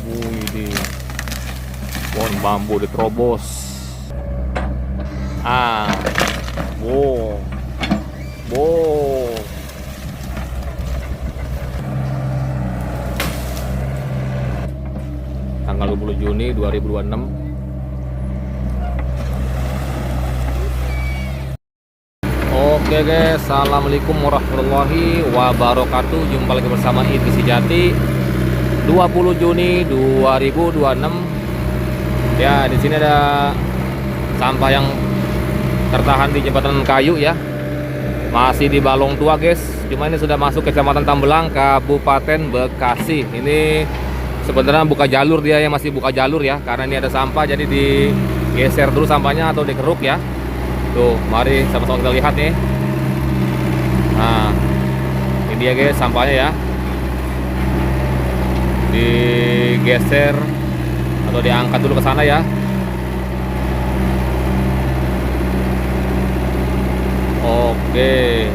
Wih, di pohon bambu diterobos. Ah, wow, wow. Tanggal 20 Juni 2026. Oke guys, assalamualaikum warahmatullahi wabarakatuh. Jumpa lagi bersama Idris Sejati. 20 Juni 2026. Ya, di sini ada sampah yang tertahan di jembatan kayu ya. Masih di Balong Tua guys. Cuma ini sudah masuk ke Kecamatan Tambelang, Kabupaten Bekasi. Ini sebenarnya buka jalur, dia yang masih buka jalur ya, karena ini ada sampah jadi digeser dulu sampahnya atau dikeruk ya. Tuh, mari sama-sama kita lihat nih. Nah, ini dia guys sampahnya ya. Digeser atau diangkat dulu ke sana ya. Oke.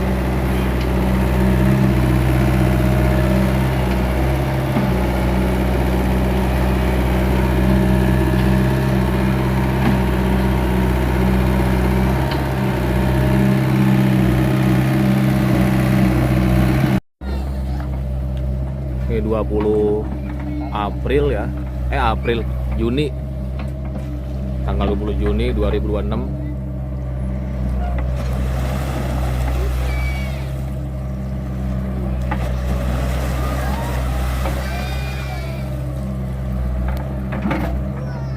Ini 20 April ya. Juni. Tanggal 20 Juni 2026.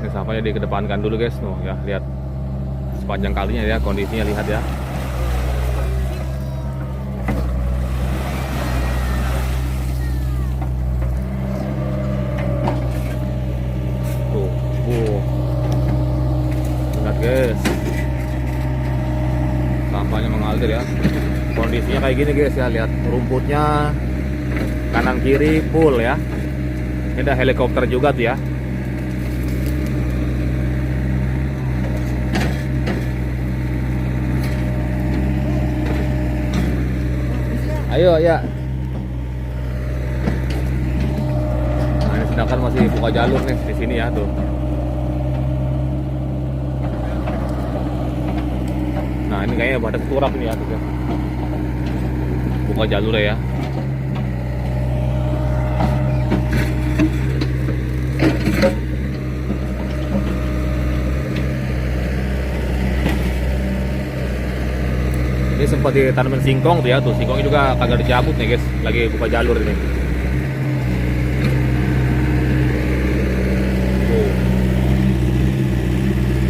Ini sampahnya dikedepankan dulu guys. Nuh ya, lihat sepanjang kalinya ya, kondisinya lihat ya. Lihat guys, sampahnya mengalir ya. Kondisinya kayak gini guys ya, lihat rumputnya kanan kiri full ya. Ini ada helikopter juga tuh ya. Ayo ya. Nah, ini sedangkan masih buka jalur nih di sini ya tuh. Nah, ini kayaknya pada turap ini ya tuh. Buka jalur ya. Ini sempat ditanamin singkong tuh ya, tuh singkongnya juga kagak dicabut nih guys, lagi buka jalur ini. Tuh.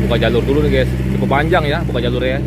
Buka jalur dulu nih guys, cukup panjang ya buka jalurnya ya.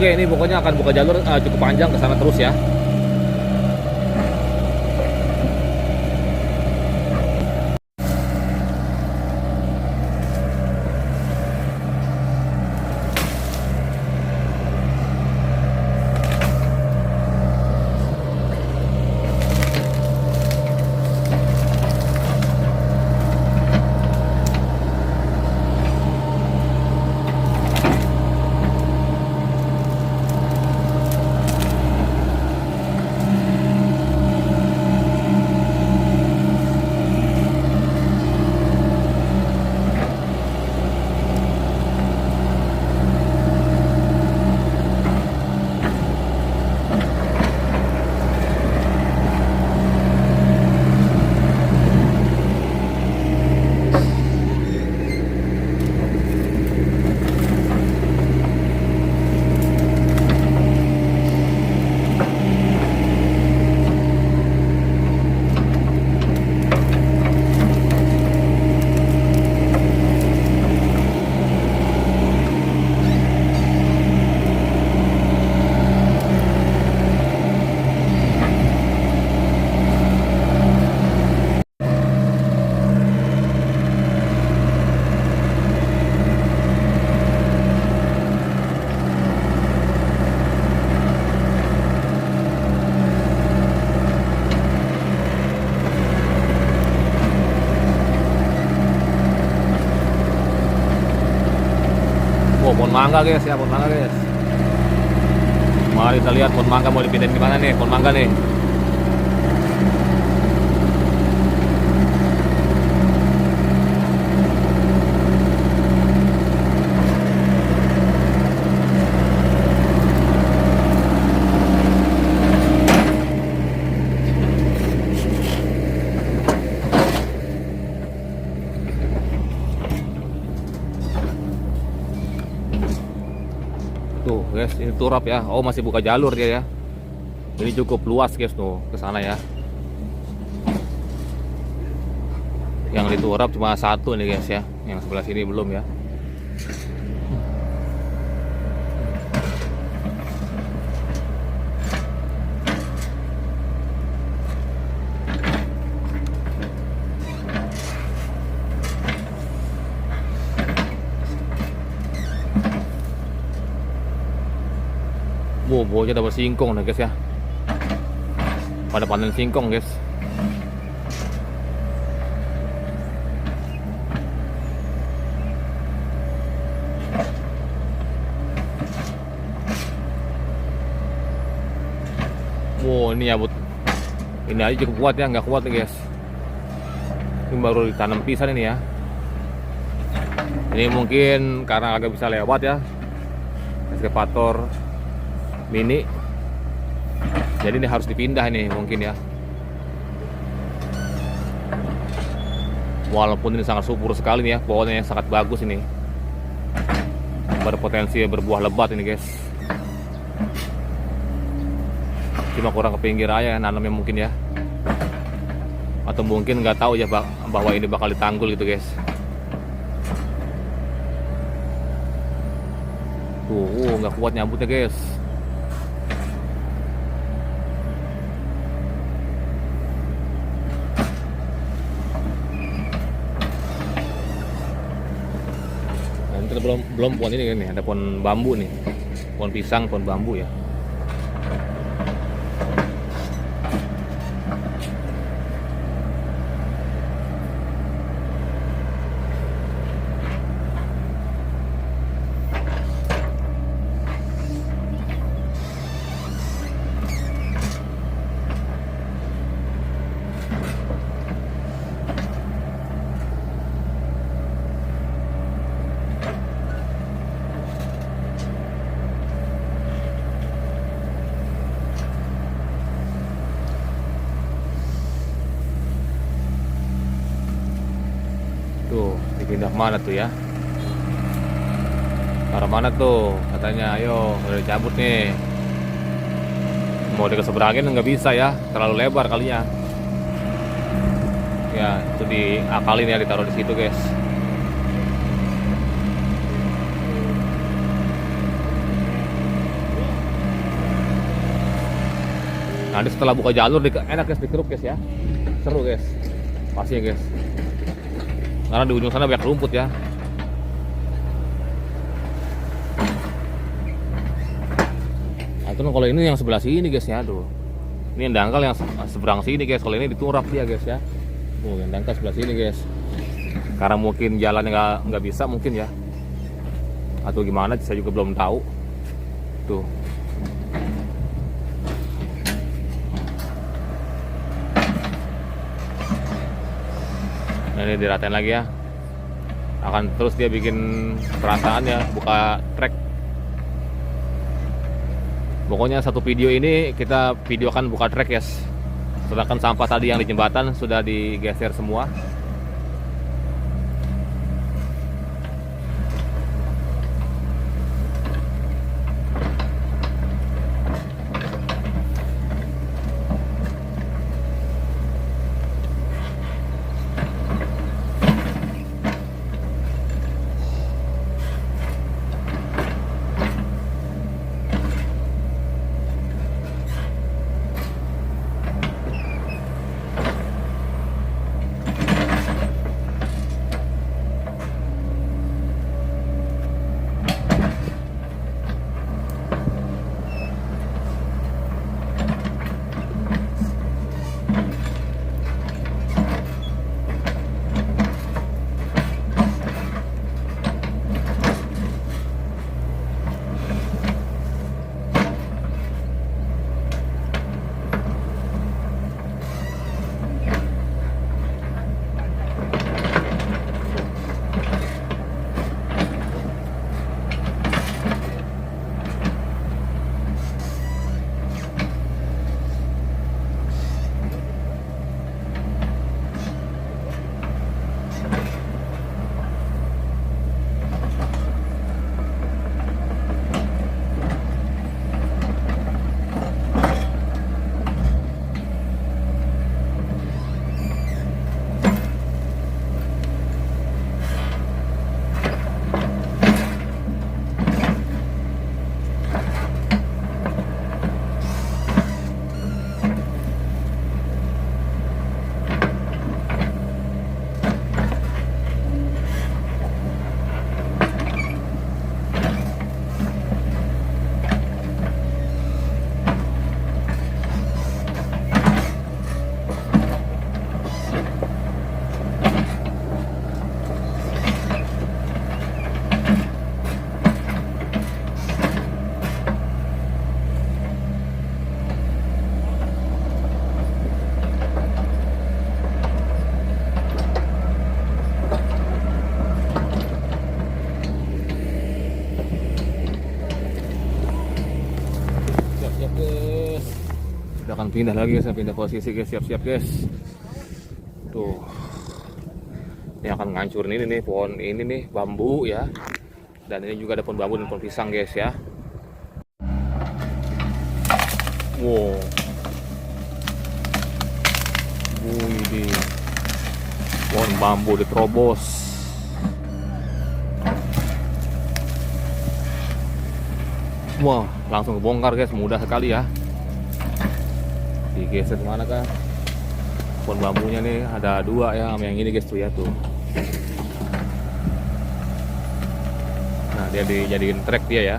Oke, ini pokoknya akan buka jalur cukup panjang ke sana terus ya. pohon mangga guys ya, pohon mangga guys. Mari kita lihat pohon mangga mau dipindahin gimana nih, pohon mangga nih. Tuh guys, ini turap ya. Oh, masih buka jalur dia ya. Ini cukup luas guys tuh ke sana ya. Yang diturap cuma satu nih guys ya. Yang sebelah sini belum ya. Bawahnya dapat singkong nih guys ya. Pada panen singkong guys. Wow, ini ya but. Ini aja cukup kuat ya, nggak kuat nih guys. Ini baru ditanam pisan ini ya. Ini mungkin karena agak bisa lewat ya. Eskavator mini, jadi ini harus dipindah ini mungkin ya. Walaupun ini sangat subur sekali nih ya, pohonnya yang sangat bagus ini, berpotensi berbuah lebat ini guys. Cuma kurang ke pinggir aja nanamnya mungkin ya, atau mungkin nggak tahu ya bahwa ini bakal ditanggul gitu guys. Tuh, nggak kuat nyambutnya guys. Kita belum pohon ini kan nih, ada pohon bambu nih, pohon pisang, pohon bambu ya. Tuh, dipindah mana tuh ya? Arah mana tuh? Katanya, ayo, udah dicabut nih. Mau dikeseberangin nggak bisa ya, terlalu lebar kalinya. Ya, itu diakalin ya, ditaruh di situ guys. Nanti setelah buka jalur, enak guys, dikeruk guys ya. Seru guys, pasti ya guys. Karena di ujung sana banyak rumput ya. Nah, itu kalau ini yang sebelah sini guys ya, aduh. Ini yang dangkal yang seberang sini guys. Kalau ini diturap dia guys ya. Yang dangkal sebelah sini guys. Karena mungkin jalannya nggak bisa mungkin ya. Atau gimana? Saya juga belum tahu. Tuh. Nah, ini diratain lagi ya. Akan terus dia bikin perasaan ya, buka track. Pokoknya satu video ini kita videokan buka track ya. Sedangkan sampah tadi yang di jembatan sudah digeser semua. akan pindah lagi guys, pindah posisi guys, siap-siap guys. Tuh, ini akan ngancurin ini nih pohon ini nih, bambu ya, dan ini juga ada pohon bambu dan pohon pisang guys ya. Wow, ini pohon bambu diterobos. Wah, langsung kebongkar guys, mudah sekali ya. Digeser kemana kan? Pohon bambunya nih ada 2 ya, sama yang ini guys tuh ya tuh. Nah, dia dijadiin trek dia ya.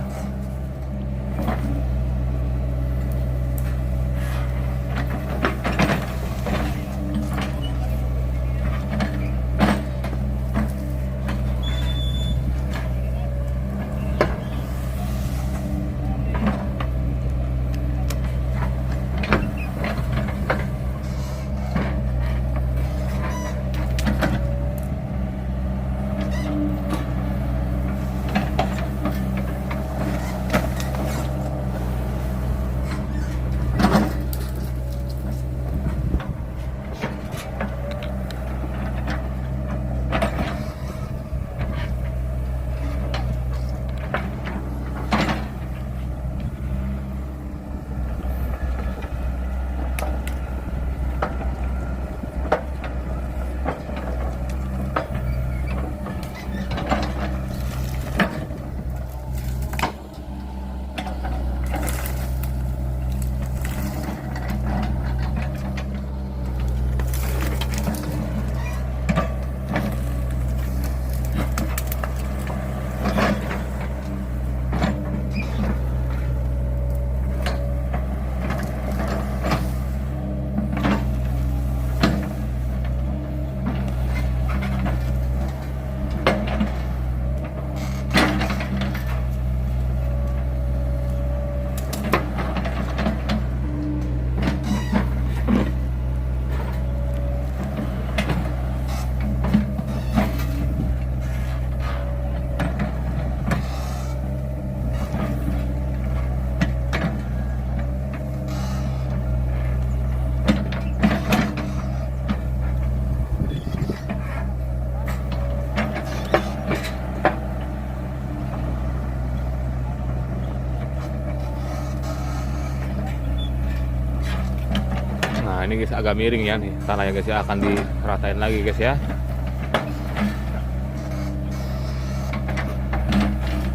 Nah, ini guys agak miring ya nih tanahnya guys ya, akan diratain lagi guys ya.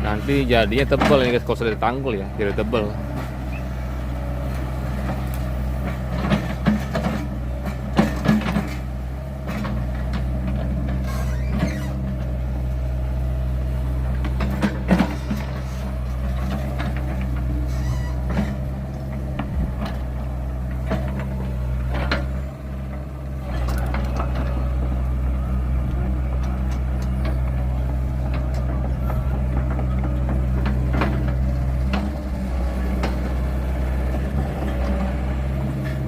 Nanti jadinya tebel nih guys kalau sudah ditanggul ya, jadi tebel.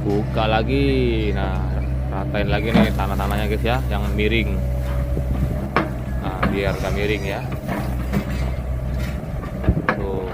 Buka lagi, nah ratain lagi nih tanah-tanahnya guys ya, yang miring. Nah, biar gak miring ya. Tuh.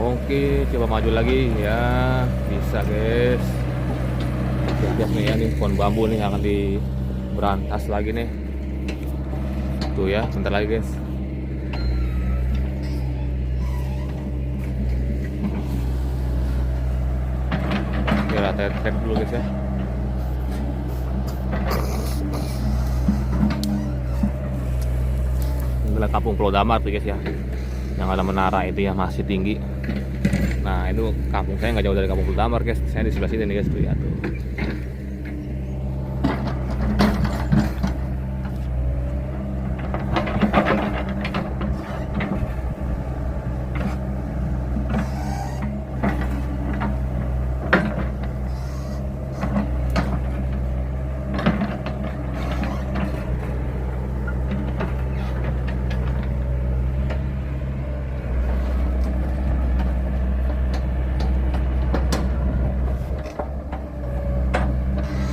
Oke, coba maju lagi ya, bisa guys. Siap nih ya, nih pohon bambu nih akan diberantas lagi nih. Tuh ya, bentar lagi guys. Kita tes dulu guys ya. Ini adalah kampung Pulau Damar tuh guys ya, yang ada menara itu ya, masih tinggi. Nah itu kampung saya nggak jauh dari kampung Pulau Damar guys. Saya di sebelah sini nih guys, lihat tuh.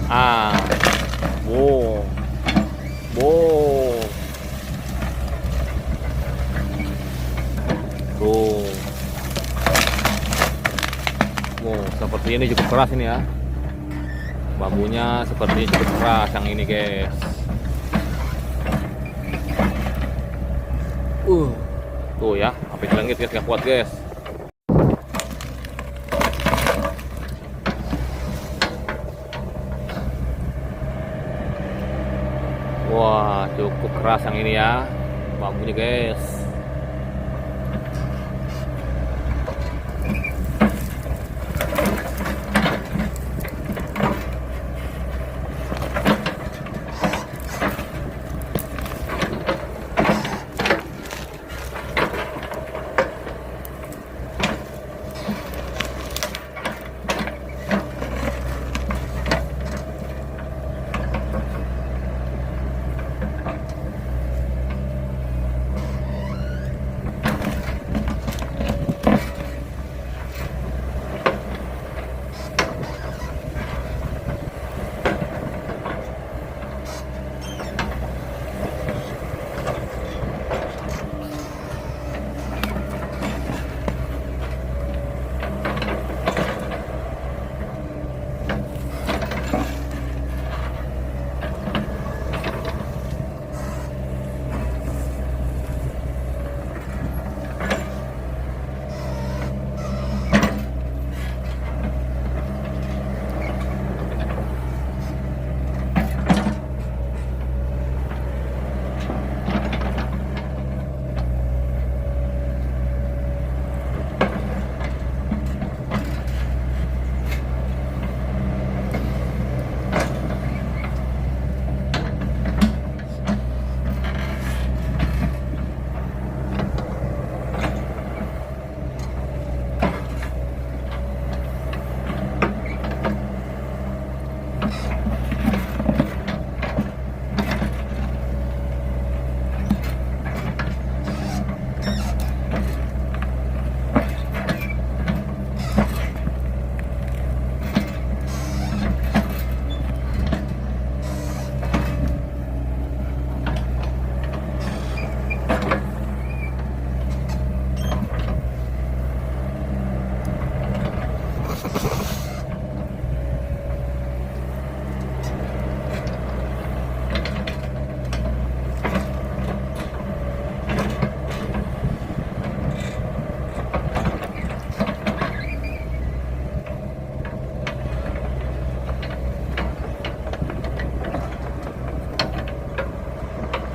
Ah, wow, wow, tuh, wow, seperti ini cukup keras ini ya, bambunya seperti cukup keras yang ini guys. Tuh ya, sampai jelengit guys, gak kuat guys. Wah, cukup keras yang ini ya, bambunya guys.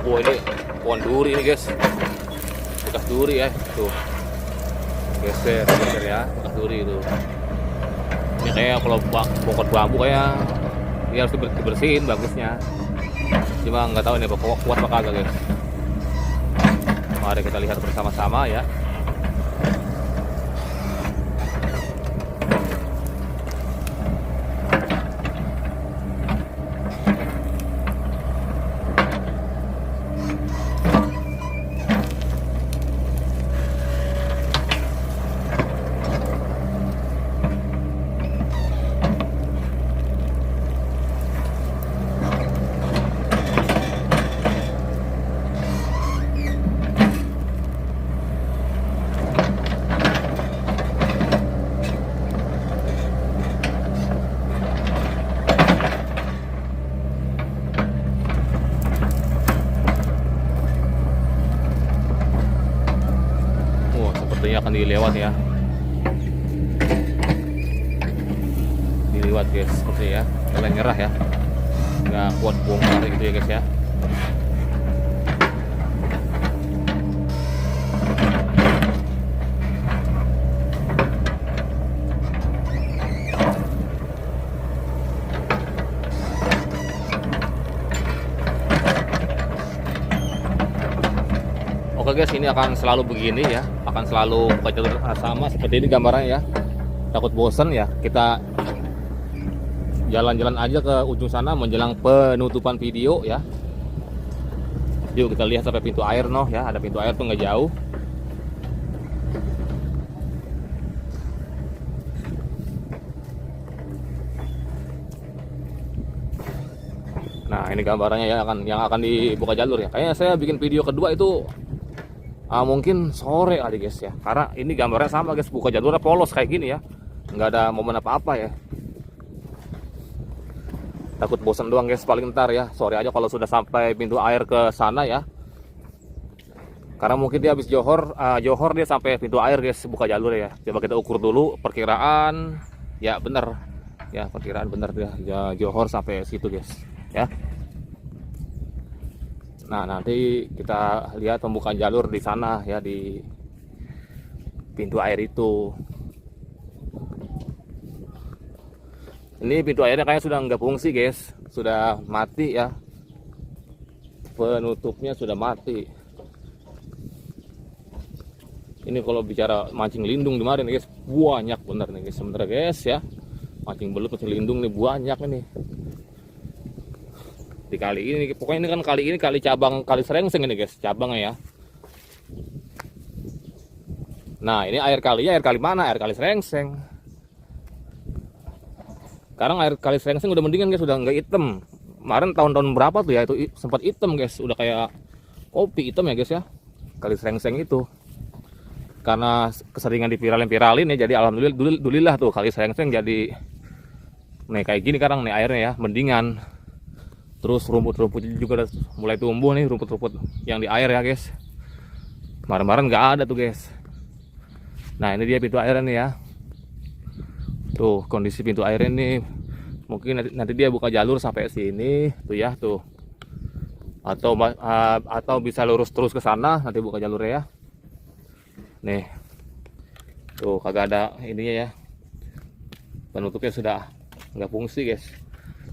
Wah ini pohon duri ini guys, bekas duri ya, tuh geser ya, bekas duri itu. Ini kayak kalau pokok bambu kayak dia harus dibersihin bagusnya, cuma nggak tahu ini kuat apa kagak guys. Mari kita lihat bersama-sama ya. Akan dilewat ya, liwat guys, seperti ya, mulai nyerah ya, nggak kuat bongkar gitu ya guys ya. Oke guys, ini akan selalu begini ya, akan selalu buka jalur sama seperti ini gambarannya ya. Takut bosen ya, kita jalan-jalan aja ke ujung sana menjelang penutupan video ya. Yuk kita lihat sampai pintu air noh ya, ada pintu air tuh nggak jauh. Nah ini gambarannya ya, yang akan dibuka jalur ya. Kayaknya saya bikin video kedua itu mungkin sore kali guys ya, karena ini gambarnya sama guys, buka jalurnya polos kayak gini ya, nggak ada momen apa-apa ya. Takut bosan doang guys, paling ntar ya sore aja kalau sudah sampai pintu air ke sana ya, karena mungkin dia habis Johor dia sampai pintu air guys, buka jalur ya. Coba kita ukur dulu perkiraan ya, bener ya, perkiraan bener dia ya, Johor sampai situ guys ya. Nah nanti kita lihat pembukaan jalur di sana ya, di pintu air itu. Ini pintu airnya kayaknya sudah nggak fungsi guys, sudah mati ya, penutupnya sudah mati. Ini kalau bicara mancing lindung kemarin guys, banyak bener nih guys sebenarnya guys ya, mancing belut, mancing lindung nih banyak nih. Di kali ini pokoknya ini kan kali cabang Kali Serengseng ini guys, cabangnya ya. Nah ini air kalinya, air kali mana? Air Kali Serengseng. Sekarang air Kali Serengseng udah mendingan guys, udah nggak hitam. Kemarin tahun-tahun berapa tuh ya, itu sempat hitam guys, udah kayak kopi hitam ya guys ya, Kali Serengseng itu. Karena keseringan dipiralin ya, jadi alhamdulillah tuh Kali Serengseng jadi nih kayak gini sekarang nih airnya ya, mendingan. Terus rumput-rumput juga udah mulai tumbuh nih, rumput-rumput yang di air ya guys. Kemarin-kemarin nggak ada tuh guys. Nah ini dia pintu airnya nih ya. Tuh kondisi pintu airnya nih. Mungkin nanti dia buka jalur sampai sini tuh ya tuh. Atau bisa lurus terus ke sana nanti buka jalurnya ya. Nih. Tuh kagak ada ininya ya. Penutupnya sudah nggak fungsi guys.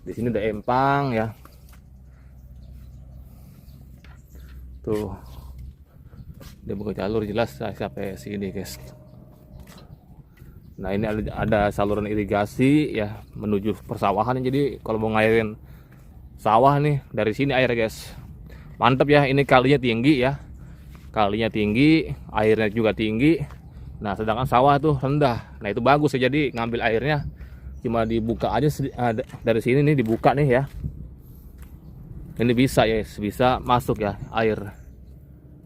Di sini udah empang ya. Tuh dia buka jalur jelas sampai sini guys. Nah ini ada saluran irigasi ya menuju persawahan, jadi kalau mau ngairin sawah nih dari sini air guys, mantep ya. Ini kalinya tinggi ya, kalinya tinggi, airnya juga tinggi. Nah sedangkan sawah tuh rendah, nah itu bagus ya, jadi ngambil airnya cuma dibuka aja dari sini nih, dibuka nih ya. Ini bisa ya, bisa masuk ya air.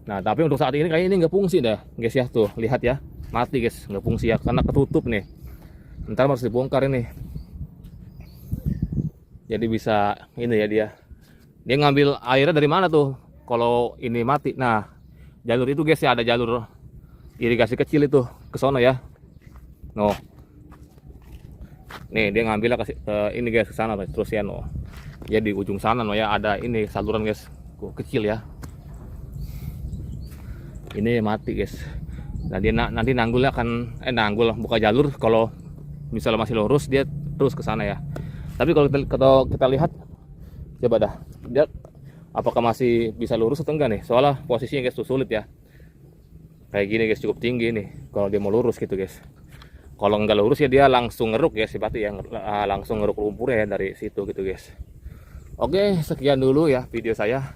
Nah tapi untuk saat ini kayaknya ini nggak fungsi dah guys ya, tuh lihat ya, mati guys, nggak fungsi ya karena ketutup nih. Ntar harus dibongkar ini. Jadi bisa ini ya, dia ngambil airnya dari mana tuh kalau ini mati. Nah jalur itu guys ya, ada jalur irigasi kecil itu ke sono ya. No, nih dia ngambilnya ke ini guys, ke sana terus ya no. Jadi ujung sana no ya, ada ini saluran guys, kecil ya. Ini mati guys. Nah dia nanti nanggulnya akan nanggul buka jalur kalau misalnya masih lurus dia terus ke sana ya. Tapi kalau kita lihat coba dah, dia apakah masih bisa lurus atau enggak nih? Soalnya posisinya guys tuh sulit ya. Kayak gini guys, cukup tinggi nih kalau dia mau lurus gitu guys. Kalau enggak lurus ya dia langsung ngeruk ya, berarti ya langsung ngeruk lumpurnya ya dari situ gitu guys. Oke, sekian dulu ya video saya.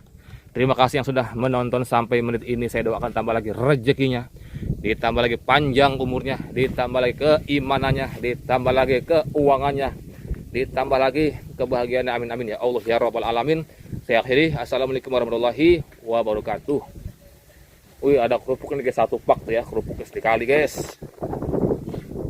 Terima kasih yang sudah menonton sampai menit ini. Saya doakan tambah lagi rezekinya, ditambah lagi panjang umurnya, ditambah lagi keimanannya, ditambah lagi keuangannya, ditambah lagi kebahagiaannya. Amin amin ya Allah ya Rabbal alamin. Saya akhiri, assalamualaikum warahmatullahi wabarakatuh. Wih ada kerupuk nih guys, 1 pak tuh ya, kerupuk sekali guys.